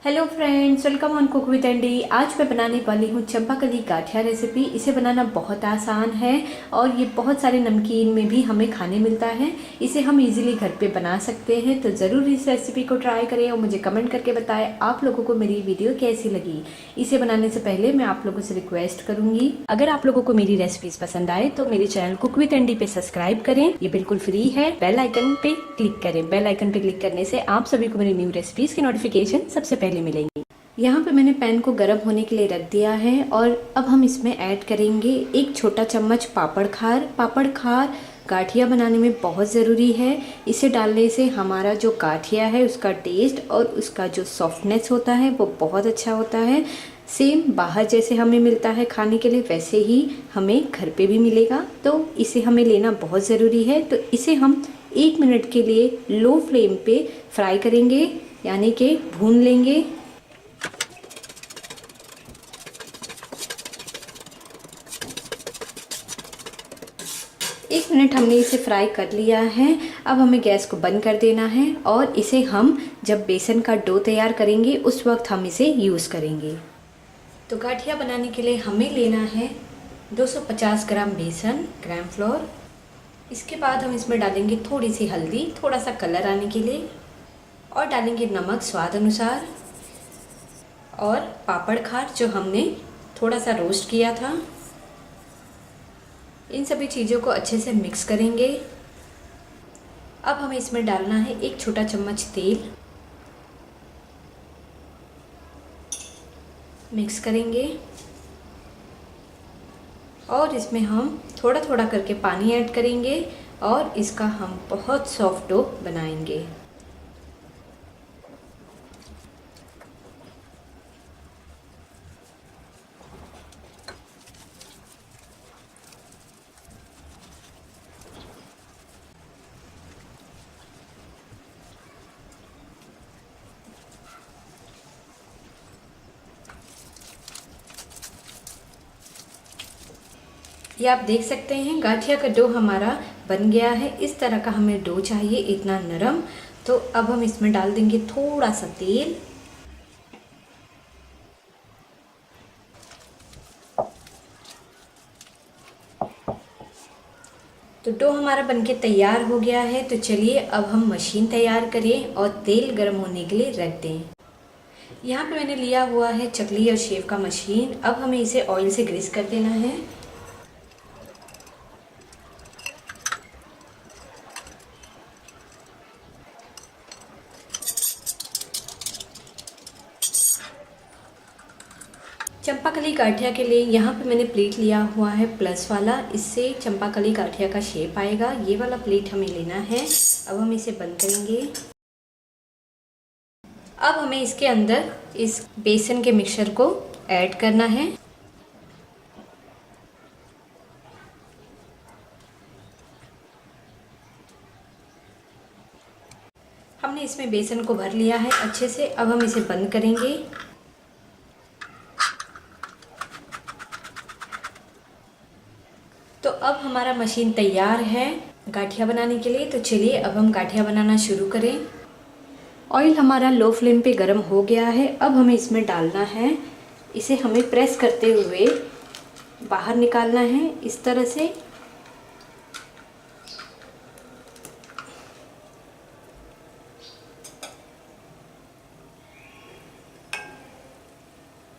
Hello friends, welcome on cook with Andy. आज मैं बनाने वाली हूँ चंपाकली गाठिया रेसिपी। इसे बनाना बहुत आसान है और ये बहुत सारे नमकीन में भी हमें खाने मिलता है। इसे हम इजीली घर पे बना सकते हैं, तो ज़रूर इस रेसिपी को ट्राई करें और मुझे कमेंट करके बताएं आप लोगों को मेरी वीडियो कैसी लगी। इसे बनाने से पहले मैं आप लोगों से रिक्वेस्ट करूँगी, अगर आप लोगों को मेरी रेसिपीज़ पसंद आए तो मेरे चैनल कुक विद एंडी पे सब्सक्राइब करें। ये बिल्कुल फ्री है। बेल आइकन पे क्लिक करें। बेल आइकन पे क्लिक करने से आप सभी को मेरी न्यू रेसिपीज़ की नोटिफिकेशन सबसे पहले मिलेंगी। यहाँ पे मैंने पैन को गर्म होने के लिए रख दिया है और अब हम इसमें ऐड करेंगे 1 छोटा चम्मच पापड़ खार। पापड़ खार गाठिया बनाने में बहुत ज़रूरी है। इसे डालने से हमारा जो गाठिया है उसका टेस्ट और उसका जो सॉफ्टनेस होता है वो बहुत अच्छा होता है। सेम बाहर जैसे हमें मिलता है खाने के लिए, वैसे ही हमें घर पे भी मिलेगा, तो इसे हमें लेना बहुत ज़रूरी है। तो इसे हम 1 मिनट के लिए लो फ्लेम पे फ्राई करेंगे, यानी कि भून लेंगे। एक मिनट हमने इसे फ्राई कर लिया है। अब हमें गैस को बंद कर देना है और इसे हम जब बेसन का डो तैयार करेंगे उस वक्त हम इसे यूज़ करेंगे। तो गाठिया बनाने के लिए हमें लेना है 250 ग्राम बेसन, ग्राम फ्लोर। इसके बाद हम इसमें डालेंगे थोड़ी सी हल्दी, थोड़ा सा कलर आने के लिए, और डालेंगे नमक स्वाद अनुसार, और पापड़ खार जो हमने थोड़ा सा रोस्ट किया था। इन सभी चीज़ों को अच्छे से मिक्स करेंगे। अब हमें इसमें डालना है 1 छोटा चम्मच तेल। मिक्स करेंगे और इसमें हम थोड़ा थोड़ा करके पानी ऐड करेंगे और इसका हम बहुत सॉफ्ट डो बनाएंगे। ये आप देख सकते हैं गाठिया का डो हमारा बन गया है। इस तरह का हमें डो चाहिए, इतना नरम। तो अब हम इसमें डाल देंगे थोड़ा सा तेल। तो डो हमारा बनके तैयार हो गया है। तो चलिए अब हम मशीन तैयार करें और तेल गर्म होने के लिए रख दें। यहाँ पे मैंने लिया हुआ है चकली और शेव का मशीन। अब हमें इसे ऑयल से ग्रीस कर देना है। चंपाकली गाठिया के लिए यहाँ पे मैंने प्लेट लिया हुआ है प्लस वाला। इससे चंपाकली गाठिया का शेप आएगा। ये वाला प्लेट हमें लेना है। अब हम इसे बंद करेंगे। अब हमें इसके अंदर इस बेसन के मिक्सचर को ऐड करना है। हमने इसमें बेसन को भर लिया है अच्छे से। अब हम इसे बंद करेंगे। तो अब हमारा मशीन तैयार है गाठिया बनाने के लिए। तो चलिए अब हम गाठिया बनाना शुरू करें। ऑयल हमारा लो फ्लेम पे गरम हो गया है। अब हमें इसमें डालना है। इसे हमें प्रेस करते हुए बाहर निकालना है, इस तरह से।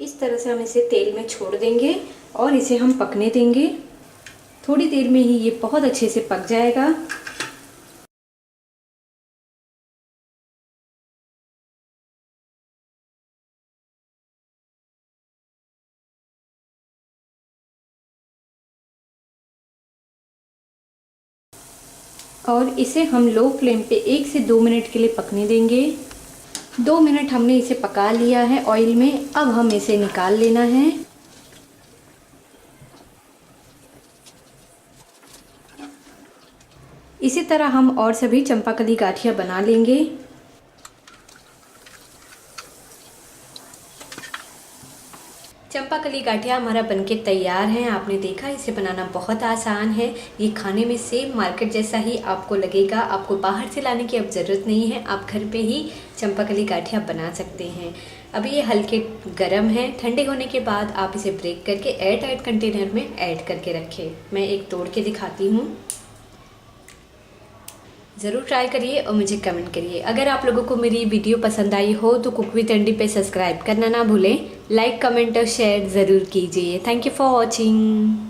इस तरह से हम इसे तेल में छोड़ देंगे और इसे हम पकने देंगे। थोड़ी देर में ही ये बहुत अच्छे से पक जाएगा। और इसे हम लो फ्लेम पे 1 से 2 मिनट के लिए पकने देंगे। 2 मिनट हमने इसे पका लिया है ऑयल में। अब हम इसे निकाल लेना है। इसी तरह हम और सभी चंपाकली गाठिया बना लेंगे। चंपाकली गाठिया हमारा बनके तैयार है। आपने देखा, इसे बनाना बहुत आसान है। ये खाने में सेम मार्केट जैसा ही आपको लगेगा। आपको बाहर से लाने की अब ज़रूरत नहीं है। आप घर पे ही चंपाकली गाठिया बना सकते हैं। अभी ये हल्के गर्म हैं, ठंडे होने के बाद आप इसे ब्रेक करके एयर टाइट कंटेनर में ऐड करके रखें। मैं एक तोड़ के दिखाती हूँ। ज़रूर ट्राई करिए और मुझे कमेंट करिए। अगर आप लोगों को मेरी वीडियो पसंद आई हो तो कुक विद एंडी पे सब्सक्राइब करना ना भूलें। लाइक, कमेंट और शेयर ज़रूर कीजिए। Thank you for watching.